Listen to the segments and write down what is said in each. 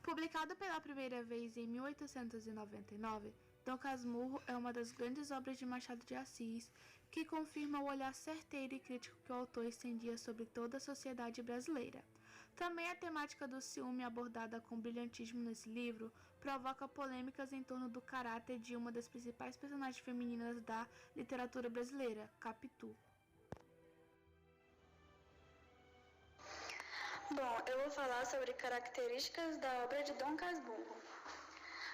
Publicado pela primeira vez em 1899, Dom Casmurro é uma das grandes obras de Machado de Assis, que confirma o olhar certeiro e crítico que o autor estendia sobre toda a sociedade brasileira. Também a temática do ciúme abordada com brilhantismo nesse livro provoca polêmicas em torno do caráter de uma das principais personagens femininas da literatura brasileira, Capitu. Bom, eu vou falar sobre características da obra de Dom Casmurro.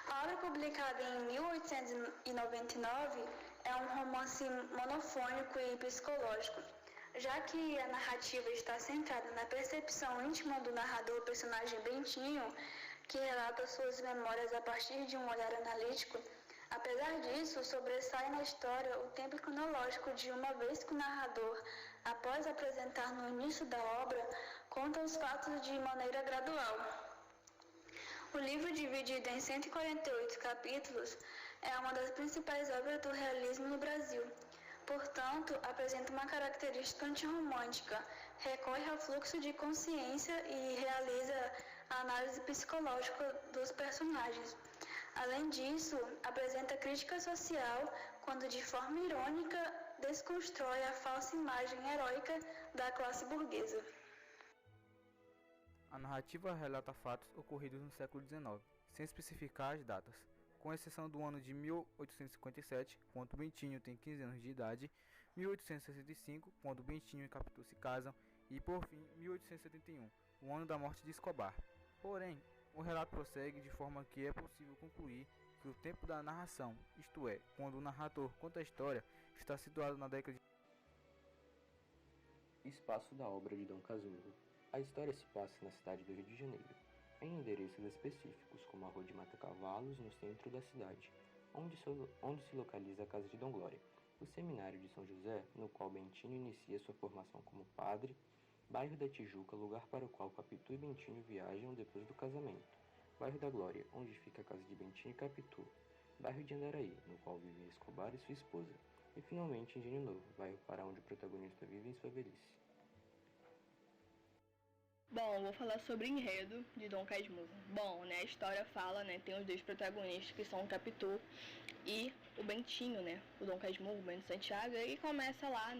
A obra, publicada em 1899, é um romance monofônico e psicológico, já que a narrativa está centrada na percepção íntima do narrador, personagem Bentinho, que relata suas memórias a partir de um olhar analítico. Apesar disso, sobressai na história o tempo cronológico de uma vez que o narrador, após apresentar no início da obra, conta os fatos de maneira gradual. O livro, dividido em 148 capítulos, é uma das principais obras do realismo no Brasil. Portanto, apresenta uma característica antirromântica, recorre ao fluxo de consciência e realiza a análise psicológica dos personagens. Além disso, apresenta crítica social quando, de forma irônica, desconstrói a falsa imagem heróica da classe burguesa. A narrativa relata fatos ocorridos no século XIX, sem especificar as datas, com exceção do ano de 1857, quando Bentinho tem 15 anos de idade, 1865, quando Bentinho e Capitu se casam, e, por fim, 1871, o ano da morte de Escobar. Porém, o relato prossegue de forma que é possível concluir que o tempo da narração, isto é, quando o narrador conta a história, está situado na década de... Espaço da obra de Dom Casmurro. A história se passa na cidade do Rio de Janeiro, em endereços específicos, como a Rua de Mata-Cavalos, no centro da cidade, onde se localiza a casa de Dom Glória, o Seminário de São José, no qual Bentinho inicia sua formação como padre, bairro da Tijuca, lugar para o qual Capitu e Bentinho viajam depois do casamento, bairro da Glória, onde fica a casa de Bentinho e Capitu, bairro de Andaraí, no qual vivem Escobar e sua esposa, e finalmente Engenho Novo, bairro para onde o protagonista vive em sua velhice. Bom, vou falar sobre o enredo de Dom Casmurro. Bom, a história fala, tem os dois protagonistas que são o Capitu e o Bentinho, o Dom Casmurro, o Bento Santiago, e começa lá,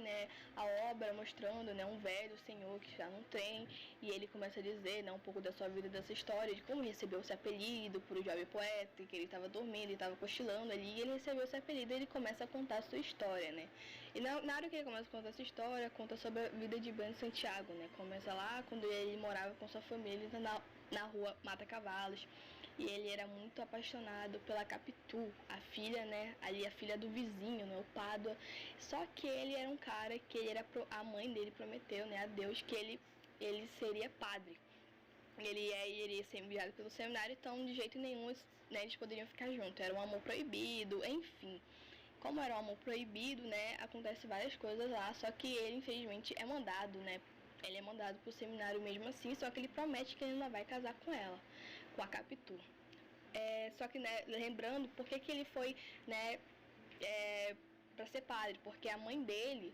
a obra mostrando, um velho senhor que está num trem, e ele começa a dizer, um pouco da sua vida, dessa história, de como recebeu esse apelido por um jovem poeta, que ele estava dormindo, ele estava cochilando ali, e ele recebeu esse apelido, e ele começa a contar a sua história, E na hora que ele começa a contar essa história, conta sobre a vida de Bento Santiago, Começa lá quando ele morava com sua família na rua Mata-Cavalos, e ele era muito apaixonado pela Capitu, a filha, ali a filha do vizinho, o Pádua. Só que ele era um cara que a mãe dele prometeu, a Deus, que ele seria padre. Ele iria ser enviado pelo seminário, então de jeito nenhum eles poderiam ficar juntos. Era um amor proibido, enfim. Como era um amor proibido, acontece várias coisas lá, só que ele infelizmente é mandado, Ele é mandado pro seminário mesmo assim, só que ele promete que ele não vai casar com ela, com a Capitu. Só que, lembrando, por que ele foi, para ser padre? Porque a mãe dele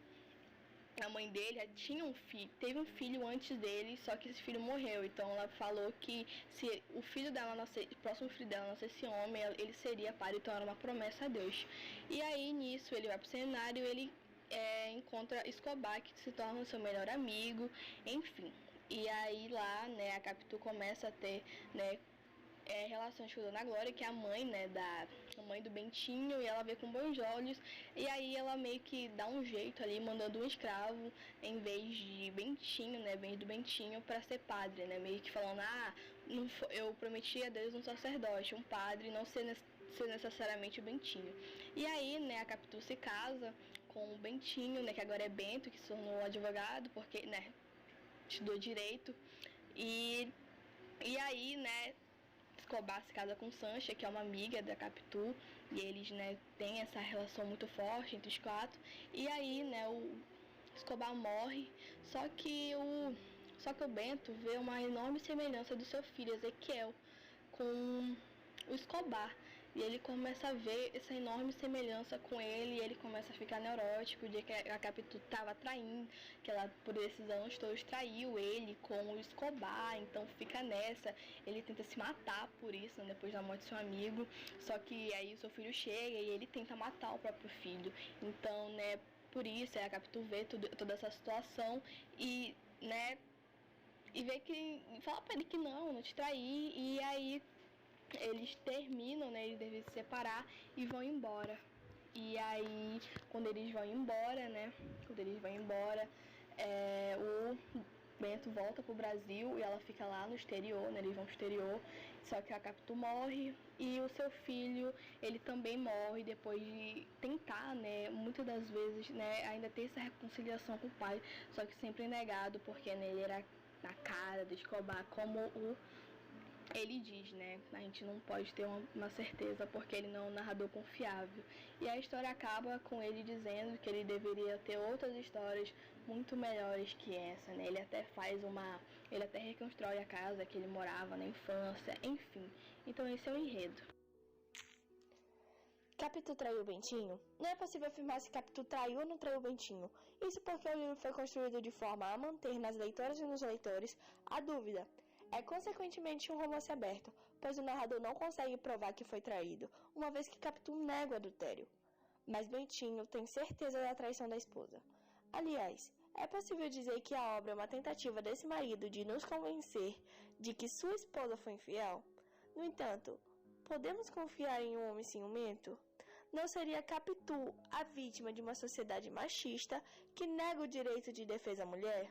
já tinha um filho, teve um filho antes dele, só que esse filho morreu. Então ela falou que se o filho dela nascer, o próximo filho dela nascesse homem, ele seria padre, então era uma promessa a Deus. E aí nisso ele vai pro seminário, ele encontra Escobar, que se torna seu melhor amigo, enfim. E aí lá, a Capitu começa a ter, relações com a Dona Glória, que é a mãe, a mãe do Bentinho, e ela vê com bons olhos, e aí ela meio que dá um jeito ali, mandando um escravo em vez de Bentinho, em vez do Bentinho, para ser padre, meio que falando, eu prometi a Deus um sacerdote, um padre, não ser necessariamente o Bentinho. E aí, a Capitu se casa com o Bentinho, que agora é Bento, que se tornou advogado, porque, estudou direito, e aí, Escobar se casa com Sancha, que é uma amiga da Capitu, e eles, têm essa relação muito forte entre os quatro. E aí, o Escobar morre, só que o Bento vê uma enorme semelhança do seu filho, Ezequiel, com o Escobar. E ele começa a ver essa enorme semelhança com ele, e ele começa a ficar neurótico, o dia que a Capitu estava traindo, que ela por esses anos todos traiu ele com o Escobar, então fica nessa, ele tenta se matar por isso, né, depois da morte do seu amigo, só que aí o seu filho chega e ele tenta matar o próprio filho, então, né, por isso a Capitu vê toda essa situação e, né, e vê que, fala pra ele que não te traí, e aí eles terminam, né, eles devem se separar e vão embora. E aí, quando eles vão embora, o Bento volta pro Brasil e ela fica lá no exterior, né, eles vão pro exterior, só que a Capitu morre e o seu filho, ele também morre depois de tentar, né, muitas das vezes, né, ainda ter essa reconciliação com o pai, só que sempre negado, porque, né, ele era na cara do Escobar, como ele diz, né? A gente não pode ter uma certeza porque ele não é um narrador confiável. E a história acaba com ele dizendo que ele deveria ter outras histórias muito melhores que essa, né? Ele até reconstrói a casa que ele morava na infância, enfim. Então esse é o enredo. Capitu traiu o Bentinho? Não é possível afirmar se Capitu traiu ou não traiu o Bentinho. Isso porque o livro foi construído de forma a manter nas leitoras e nos leitores a dúvida. É consequentemente um romance aberto, pois o narrador não consegue provar que foi traído, uma vez que Capitu nega o adultério. Mas Bentinho tem certeza da traição da esposa. Aliás, é possível dizer que a obra é uma tentativa desse marido de nos convencer de que sua esposa foi infiel? No entanto, podemos confiar em um homem ciumento? Não seria Capitu a vítima de uma sociedade machista que nega o direito de defesa à mulher?